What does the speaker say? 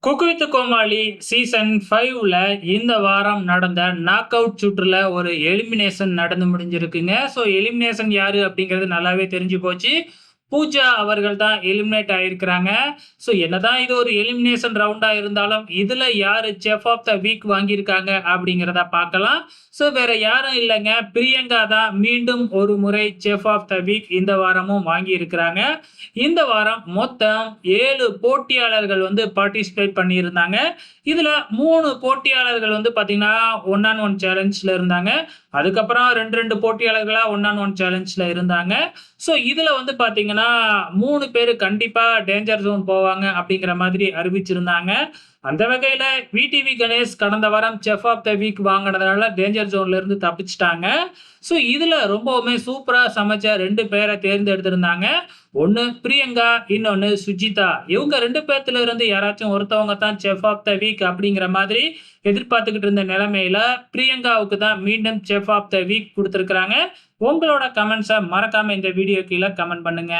Cook with Comali season 5ல இந்த வாரம் நடந்த நாக் அவுட் சுற்றுல ஒரு எலிமினேஷன் நடந்து முடிஞ்சிருக்குங்க. ஸோ எலிமினேஷன் யாரு அப்படிங்கிறது நல்லாவே தெரிஞ்சு போச்சு. பூஜா அவர்கள் தான் எலிமினேட் ஆயிருக்கிறாங்க. ஸோ என்னதான் இது ஒரு எலிமினேஷன் ரவுண்டா இருந்தாலும், இதுல யாரு செஃப் ஆஃப் த வீக் வாங்கியிருக்காங்க அப்படிங்கிறத பார்க்கலாம். ஸோ வேற யாரும் இல்லங்க. பிரியங்கா தான் மீண்டும் ஒரு முறை செஃப் ஆஃப் த வீக் இந்த வாரமும் வாங்கியிருக்கிறாங்க. இந்த வாரம் மொத்தம் 7 போட்டியாளர்கள் வந்து பார்ட்டிசிபேட் பண்ணியிருந்தாங்க. இதுல 3 போட்டியாளர்கள் வந்து பார்த்தீங்கன்னா, ஒன் ஆன் ஒன் சேலஞ்ச்ல இருந்தாங்க. அதுக்கப்புறம் 2, 2 போட்டியாளர்களா ஒன் ஆன் ஒன் சேலஞ்ச்ல இருந்தாங்க. ஸோ இதுல வந்து பார்த்தீங்கன்னா, 3 பேரு கண்டிப்பா டேஞ்சர் ஜோன் போவாங்க அப்படிங்கிற மாதிரி அறிவிச்சிருந்தாங்க. அந்த வகையில விடிவி கணேஷ் கடந்த வாரம் செஃப் ஆஃப் த வீக் வாங்குனதுனால டேஞ்சர் ஜோன்ல இருந்து தப்பிச்சுட்டாங்க. ஸோ இதுல ரொம்பவுமே சூப்பரா சமைச்ச 2 பேர தேர்ந்தெடுத்திருந்தாங்க. ஒண்ணு பிரியங்கா, இன்னொன்னு சுஜிதா. இவங்க 2 பேத்துல இருந்து யாராச்சும் ஒருத்தவங்க தான் செஃப் ஆஃப் த வீக் அப்படிங்கிற மாதிரி எதிர்பார்த்துக்கிட்டு இருந்த நிலைமையில, பிரியங்காவுக்கு தான் மீண்டும் செஃப் ஆஃப் த வீக் குடுத்திருக்கிறாங்க. உங்களோட கமெண்ட்ஸ மறக்காம இந்த வீடியோ கீழ கமெண்ட் பண்ணுங்க.